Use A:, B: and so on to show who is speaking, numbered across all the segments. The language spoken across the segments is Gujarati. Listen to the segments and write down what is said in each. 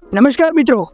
A: નમસ્કાર મિત્રો,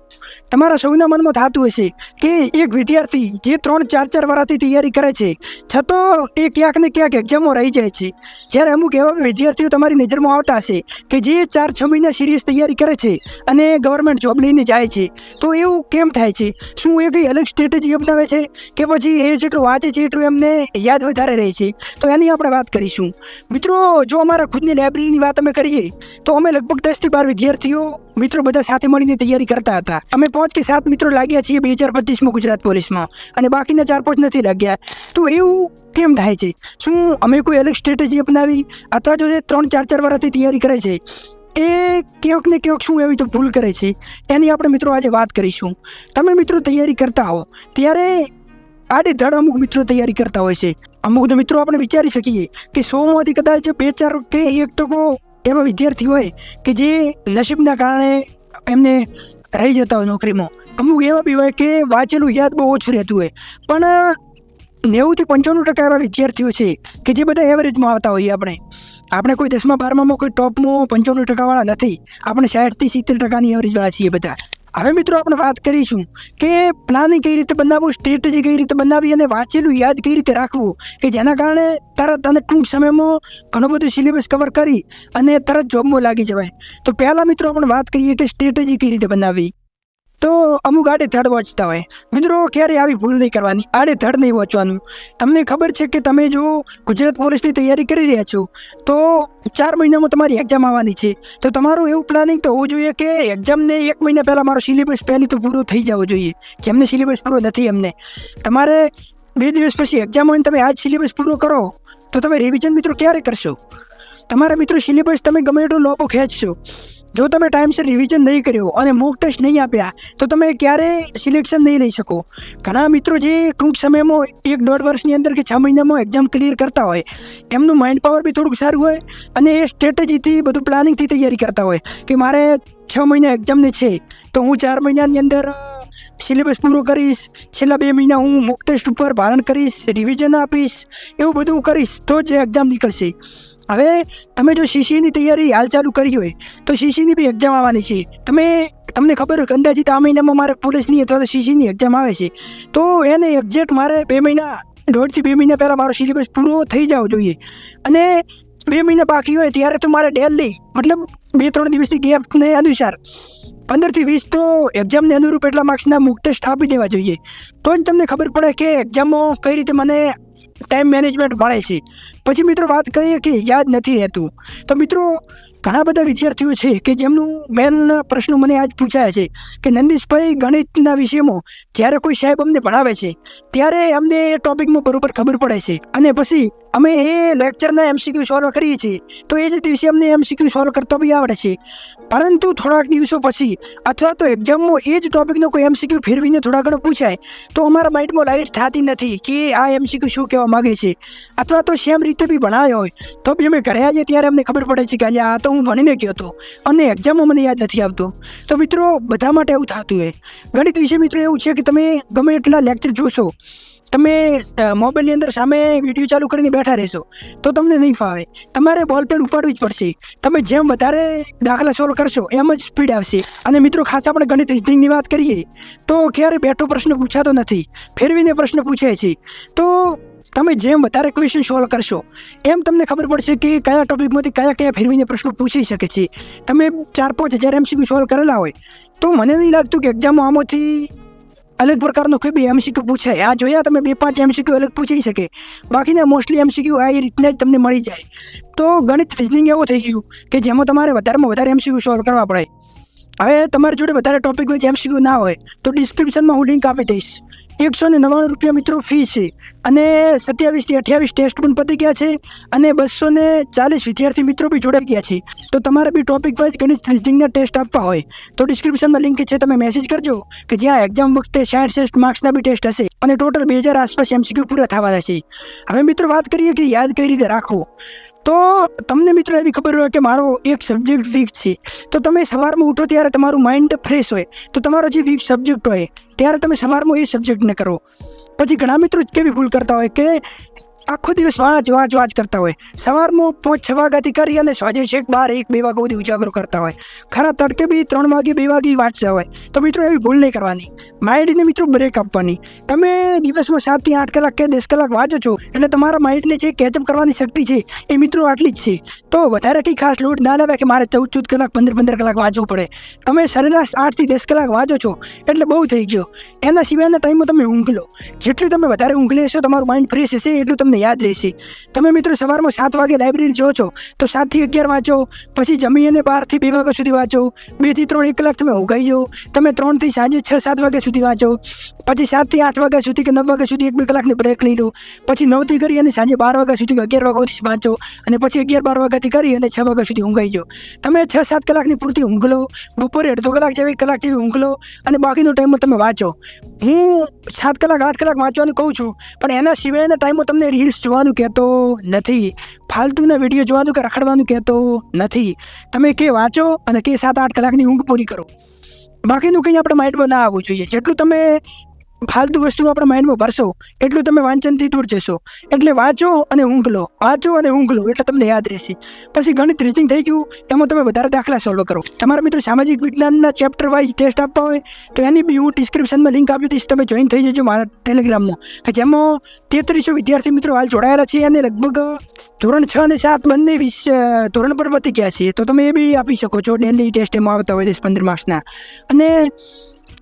A: તમારા સૌના મનમાં થતું હશે કે એક વિદ્યાર્થી જે 3-4 વર્ષથી તૈયારી કરે છે છતાં એ ક્યાંક ને ક્યાંક એક્ઝામમાં રહી જાય છે. જ્યારે અમુક એવા વિદ્યાર્થીઓ તમારી નજરમાં આવતા હશે કે જે 4-6 મહિના સિરિયસ તૈયારી કરે છે અને ગવર્મેન્ટ જોબ લઈને જાય છે, તો એવું કેમ થાય છે? શું એ કંઈ અલગ સ્ટ્રેટેજી અપનાવે છે કે પછી એ જેટલું વાંચે છે એટલું એમને યાદ વધારે રહે છે? તો એની આપણે વાત કરીશું. મિત્રો, જો અમારા ખુદની લાઇબ્રેરીની વાત અમે કરીએ તો અમે લગભગ 10-12 વિદ્યાર્થીઓ મિત્રો બધા સાથે મળીને તૈયારી કરતા હતા. અમે 5 કે 7 મિત્રો લાગ્યા છીએ 2025માં ગુજરાત પોલીસમાં, અને બાકીના 4-5 નથી લાગ્યા. તો એવું કેમ થાય છે? શું અમે કોઈ અલગ સ્ટ્રેટેજી અપનાવી, અથવા જો જે 3-4 વર્ષથી તૈયારી કરે છે એ ક્યાંક ને ક્યાંક શું એવી તો ભૂલ કરે છે? એની આપણે મિત્રો આજે વાત કરીશું. તમે મિત્રો તૈયારી કરતા હો ત્યારે આડેધડ અમુક મિત્રો તૈયારી કરતા હોય છે. અમુક તો મિત્રો આપણે વિચારી શકીએ કે 100માંથી કદાચ 2-4 કે 1% એવા વિદ્યાર્થી હોય કે જે નસીબના કારણે એમને રહી જતા હોય નોકરીમાં. અમુક એવા બી હોય કે વાંચેલું યાદ બહુ ઓછું રહેતું હોય. પણ 90-95% એવા વિદ્યાર્થીઓ છે કે જે બધા એવરેજમાં આવતા હોઈએ. આપણે કોઈ 10માં-12માં કોઈ ટોપમાં 95% નથી. આપણે 60-70% એવરેજવાળા છીએ બધા. હવે મિત્રો આપણે વાત કરીશું કે પ્લાનિંગ કઈ રીતે બનાવવું, સ્ટ્રેટેજી કઈ રીતે બનાવવી અને વાંચેલું યાદ કઈ રીતે રાખવું કે જેના કારણે તરત અને ટૂંક સમયમાં ઘણું બધું સિલેબસ કવર કરી અને તરત જોબમાં લાગી જવાય. તો પહેલાં મિત્રો આપણે વાત કરીએ કે સ્ટ્રેટેજી કઈ રીતે બનાવવી. તો અમુક આડેધડ વાંચતા હોય. મિત્રો, ક્યારે આવી ભૂલ નહીં કરવાની, આડેધડ નહીં વાંચવાનું. તમને ખબર છે કે તમે જો ગુજરાત પોલીસની તૈયારી કરી રહ્યા છો તો 4 મહિનામાં તમારી એક્ઝામ આવવાની છે. તો તમારું એવું પ્લાનિંગ તો હોવું જોઈએ કે એક્ઝામને 1 મહિના પહેલાં મારો સિલેબસ પહેલી તો પૂરો થઈ જવો જોઈએ. જેમને સિલેબસ પૂરો નથી એમને તમારે 2 દિવસ પછી એક્ઝામ હોય ને તમે આજ સિલેબસ પૂરો કરો તો તમે રિવિઝન મિત્રો ક્યારે કરશો? તમારા મિત્રો સિલેબસ તમે ગમે એટલો લોબો ખેંચશો, જો તમે ટાઈમસર રિવિઝન નહીં કર્યો અને મોક ટેસ્ટ નહીં આપ્યા તો તમે ક્યારેય સિલેક્શન નહીં લઈ શકો. ઘણા મિત્રો જે ટૂંક સમયમાં 1-1.5 વર્ષની અંદર કે 6 મહિનામાં એક્ઝામ ક્લિયર કરતા હોય, એમનું માઇન્ડ પાવર બી થોડુંક સારું હોય અને એ સ્ટ્રેટેજીથી બધું પ્લાનિંગથી તૈયારી કરતા હોય કે મારે 6 મહિના એક્ઝામને છે તો હું 4 મહિનાની અંદર સિલેબસ પૂરો કરીશ, છેલ્લા 2 મહિના હું મોક ટેસ્ટ ઉપર ભારણ કરીશ, રિવિઝન આપીશ, એવું બધું કરીશ તો જ એક્ઝામ નીકળશે. હવે તમે જો સીસીની તૈયારી હાલ ચાલુ કરી હોય તો સીસીની બી એક્ઝામ આવવાની છે. તમને ખબર હોય કે અંદાજિત આ મહિનામાં મારે પોલીસની અથવા તો સીસીની એક્ઝામ આવે છે, તો એને એક્ઝેક્ટ મારે 1.5 થી 2 મહિના પહેલાં મારો સિલેબસ પૂરો થઈ જવો જોઈએ. અને 2 મહિના બાકી હોય ત્યારે તો મારે ડેલી મતલબ 2-3 દિવસની ગેપને અનુસાર 15 થી 20 તો એક્ઝામને અનુરૂપ એટલા માર્ક્સના મોક ટેસ્ટ આપી દેવા જોઈએ. તો જ તમને ખબર પડે કે એક્ઝામમાં કઈ રીતે મને ટાઈમ મેનેજમેન્ટ મળે છે. પછી મિત્રો વાત કરીએ કે યાદ નથી રહેતું. તો મિત્રો, ઘણા બધા વિદ્યાર્થીઓ છે કે જેમનું મેન પ્રશ્નો મને આજ પૂછાયા છે કે નંદીશભાઈ, ગણિતના વિષયમાં જ્યારે કોઈ સાહેબ અમને ભણાવે છે ત્યારે અમને એ ટોપિકમાં બરોબર ખબર પડે છે અને પછી અમે એ લેક્ચરના MCQ સોલ્વ કરીએ છીએ તો એ જ દિવસે અમને MCQ સોલ્વ કરતા બી આવડે છે. પરંતુ થોડાક દિવસો પછી અથવા તો એક્ઝામમાં એ જ ટોપિકનો કોઈ MCQ ફેરવીને થોડા ઘણો પૂછાય તો અમારા માઇન્ડમાં લાઇટ થતી નથી કે આ MCQ શું કહેવા માગે છે. અથવા તો સેમ રીતે બી ભણાવ્યો હોય તો બી અમે ઘરે આવીએ ત્યારે અમને ખબર પડે છે કે આ તો હું ભણીને ગયો હતો અને એક્ઝામમાં મને યાદ નથી આવતું. તો મિત્રો, બધા માટે એવું થતું હોય. ગણિત વિશે મિત્રો એવું છે કે તમે ગમે એટલા લેક્ચર જોશો, તમે મોબાઈલની અંદર સામે વિડીયો ચાલુ કરીને બેઠા રહેશો તો તમને નહીં ફાવે. તમારે બોલ પેન ઉપાડવું જ પડશે. તમે જેમ વધારે દાખલા સોલ્વ કરશો એમ જ સ્પીડ આવશે. અને મિત્રો, ખાસ આપણે ગણિત રિઝનિંગની વાત કરીએ તો ક્યારે બેઠો પ્રશ્ન પૂછાતો નથી, ફેરવીને પ્રશ્ન પૂછાય છે. તો તમે જેમ વધારે ક્વેશ્ચન સોલ્વ કરશો એમ તમને ખબર પડશે કે કયા ટોપિકમાંથી કયા ફેરવીને પ્રશ્નો પૂછી શકે છે. તમે 4-5 હજાર MCQ સોલ્વ કરેલા હોય તો મને નહીં લાગતું કે એક્ઝામમાં આમાંથી અલગ પ્રકારનો કોઈ બી MCQ પૂછાય. આ જોયા તમે 2-5 MCQ અલગ પૂછી શકે, બાકીના મોસ્ટલી MCQ આ એ રીતના જ તમને મળી જાય. તો ગણિત રિઝનિંગ એવું થઈ ગયું કે જેમાં તમારે વધારેમાં વધારે MCQ સોલ્વ કરવા પડે. હવે તમારી જોડે વધારે ટોપિક હોય, MCQ ના હોય તો ડિસ્ક્રિપ્શનમાં હું લિંક આપી દઈશ. 199 રૂપિયા મિત્રો ફી છે અને 27 થી 28 ટેસ્ટ પણ પતી ગયા છે અને 240 વિદ્યાર્થી મિત્રો બી જોડાઈ ગયા છે. તો તમારે બી ટોપિક વાઇઝ ગણિત રિઝનિંગના ટેસ્ટ આપવા હોય તો ડિસ્ક્રિપ્શનમાં લિંક છે, તમે મેસેજ કરજો કે જ્યાં એક્ઝામ વખતે 60 માર્ક્સના બી ટેસ્ટ હશે અને ટોટલ 2000 આસપાસ MCQ પૂરા થવાના છે. હવે મિત્રો વાત કરીએ કે યાદ કઈ રીતે રાખવું. તો તમને મિત્રો એવી ખબર હોય કે મારો એક સબ્જેક્ટ વીક છે તો તમે સવારમાં ઉઠો ત્યારે તમારું માઇન્ડ ફ્રેશ હોય તો તમારો જે વીક સબ્જેક્ટ હોય ત્યારે તમે સવારમાં એ સબ્જેક્ટને કરો. પછી ઘણા મિત્રો કેવી ભૂલ કરતા હોય કે આખો દિવસ વાંચ કરતા હોય, સવારમાં 5-6 વાગ્યાથી કરી અને સાંજે છેક 12-1-2 વાગ્યા સુધી ઉજાગરો કરતા હોય, ખરા તડકે બી 3 વાગે 2 વાગે વાંચતા હોય. તો મિત્રો એવી ભૂલ નહીં કરવાની, માઇન્ડને મિત્રો બ્રેક આપવાની. તમે દિવસમાં 7 થી 8 કલાક કે 10 કલાક વાંચો છો એટલે તમારા માઇન્ડને જે કેચઅપ કરવાની શક્તિ છે એ મિત્રો આટલી જ છે. તો વધારે કંઈ ખાસ લોડ ના લેવાય કે મારે 14 કલાક 15 કલાક વાંચવું પડે. તમે સરેરાશ 8 થી 10 કલાક વાંચો છો એટલે બહુ થઈ ગયો. એના સિવાયના ટાઈમમાં તમે ઊંઘ લો. જેટલું તમે વધારે ઊંઘ લેશો તમારું માઇન્ડ ફ્રેશ હશે એટલું તમને યાદ રહેશે. તમે મિત્રો સવારમાં 7 વાગે લાઇબ્રેરી જો છો તો 7 થી 11 વાંચો, પછી જમી અને 12 થી 2 વાગ્યા સુધી વાંચો, 2 થી 3 1 કલાક તમે ઊંઘાઈ જાઓ, તમે 3 થી સાંજે 6-7 વાગ્યા સુધી વાંચો, પછી 7 થી 8 વાગ્યા સુધી કે 9 વાગ્યા સુધી 1-2 કલાકની બ્રેક લઈ લો, પછી 9 થી કરી અને સાંજે 12 વાગ્યા સુધી 11 વાગ્યા સુધી વાંચો, અને પછી 11-12 વાગ્યાથી કરી અને 6 વાગ્યા સુધી ઊંઘાઈ જાઓ. તમે 6-7 કલાકની પૂરતી ઊંઘ લો, બપોરે 1.5 કલાક જેવી ઊંઘ લો અને બાકીનો ટાઈમમાં તમે વાંચો. હું 7 કલાક 8 કલાક વાંચવાનું કહું છું, પણ એના સિવાયના ટાઈમમાં તમને રીલ્સ જોવાનું કહેતો નથી, ફાલતુના વિડીયો જોવાનું કે રખડવાનું કહેતો નથી. તમે કે વાંચો અને કે 7-8 કલાકની ઊંઘ પૂરી કરો. બાકીનું કંઈ આપણા માઇન્ડમાં ના આવવું જોઈએ. જેટલું તમે ફાલતુ વસ્તુ આપણા માઇન્ડમાં ભરશો એટલું તમે વાંચનથી દૂર જશો. એટલે વાંચો અને ઊંઘ લો, વાંચો અને ઊંઘ લો એટલે તમને યાદ રહેશે. પછી ગણિત રીઝનિંગ થઈ ગયું, એમાં તમે વધારે દાખલા સોલ્વ કરો. તમારા મિત્રો સામાજિક વિજ્ઞાનના ચેપ્ટર વાઇઝ ટેસ્ટ આપવા હોય તો એની બી હું ડિસ્ક્રિપ્શનમાં લિંક આપી દઈશ, તમે જોઈન થઈ જજો મારા ટેલિગ્રામમાં, કે જેમાં 3300 વિદ્યાર્થી મિત્રો હાલ જોડાયેલા છે અને લગભગ ધોરણ 6 અને 7 બંને ધોરણ પર પતી ગયા છે. તો તમે એ બી આપી શકો છો. ડેલી ટેસ્ટ એમાં આવતા હોય 10-15 માર્ક્સના. અને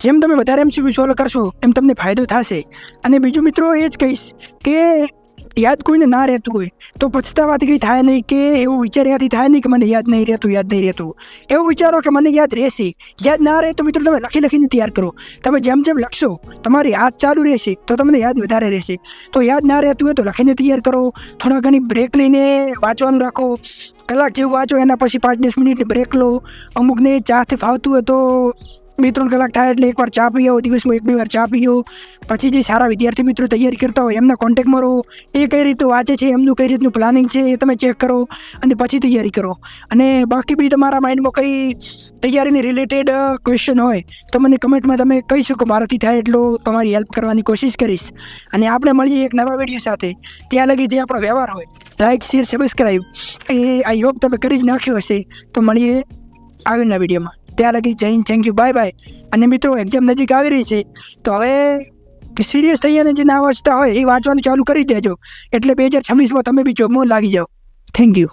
A: જેમ તમે વધારે MCQ સોલ્વ કરશો એમ તમને ફાયદો થશે. અને બીજું મિત્રો એ જ કહીશ કે યાદ કોઈને ના રહેતું હોય તો પછતાવાથી કંઈ થાય નહીં, કે એવું વિચાર્યાથી થાય નહીં કે મને યાદ નહીં રહેતું. એવું વિચારો કે મને યાદ રહેશે. યાદ ના રહે તો મિત્રો તમે લખીને તૈયાર કરો. તમે જેમ લખશો તમારી હાથ ચાલુ રહેશે તો તમને યાદ વધારે રહેશે. તો યાદ ના રહેતું હોય તો લખીને તૈયાર કરો. થોડા ઘણી બ્રેક લઈને વાંચવાનું રાખો. કલાક જેવું વાંચો, એના પછી 5-10 મિનિટની બ્રેક લો. અમુકને ચાથી ફાવતું હોય તો 2-3 કલાક થાય એટલે એકવાર ચા પી આવો, દિવસમાં 1-2 વાર ચા પી આવો. પછી જે સારા વિદ્યાર્થી મિત્રો તૈયારી કરતા હોય એમના કોન્ટેક્ટમાં રહો, એ કઈ રીતનું વાંચે છે, એમનું કઈ રીતનું પ્લાનિંગ છે એ તમે ચેક કરો અને પછી તૈયારી કરો. અને બાકી બી તમારા માઇન્ડમાં કંઈ તૈયારીની રિલેટેડ ક્વેશ્ચન હોય તો મને કમેન્ટમાં તમે કહી શકો. મારાથી થાય એટલો તમારી હેલ્પ કરવાની કોશિશ કરીશ. અને આપણે મળીએ એક નવા વિડીયો સાથે. ત્યાં લગી જે આપણો વ્યવહાર હોય, like share subscribe A I hope તમે કરી જ નાખ્યો હશે. તો મળીએ આગળના વિડીયોમાં. ત્યાં લગી જય Hind, thank you, bye bye. અને મિત્રો એક્ઝામ નજીક આવી રહી છે તો હવે સિરિયસ થઈ અને જે ના વાંચતા હોય એ વાંચવાનું ચાલુ કરી દેજો, એટલે 2026માં તમે બી જોબમાં લાગી જાઓ. Thank you.